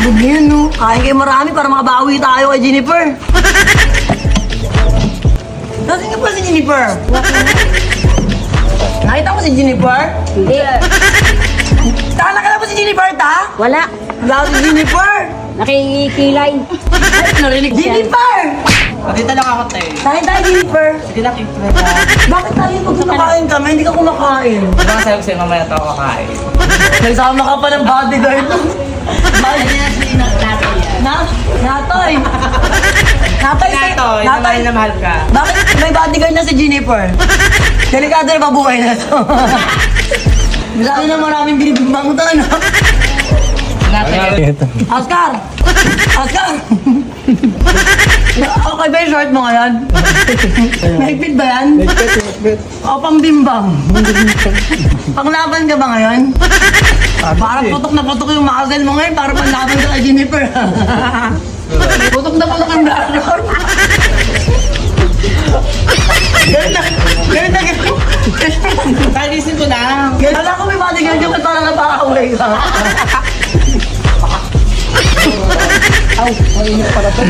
Pagod na yun, no? Kain kayo marami para makabawi tayo kay Jennifer. Nasaan ka pa si Jennifer? Nakita mo si Jennifer? Hindi. Tala ka na ba si Jennifer, ta? Wala. Wala si Jennifer. Nakikilay. Narinig Jennifer! Dito lang ako tayo. Kain tayo, Jennifer. Hindi na kita. Bakit tayo pag kumakain kami, hindi ka kumakain? Diba sabi ko sa'yo mamaya ito ako kakain. Nagsama ka pa ng bodyguard. Natoy! Natoy! Natoy, na mahal na mahal ka. Bakit may bodyguard na si Jennifer? Delikado na mabuhay na to. Masyado na maraming binibigmang to, no? Oscar! Oscar! Okay ba yung short mo ngayon? Mahigpit ba yan? O pangbimbang? Panglaban ka ba ngayon? Parang putok na putok yung muscle mo ngayon, para panglaban ka kay Jennifer. Putok na putok ang braso. Ganun na, ganun na, ganun. Kalisin ko lang. Kala ko may bodyguard yung parang napaka-away ka. Aw, mainit pala to.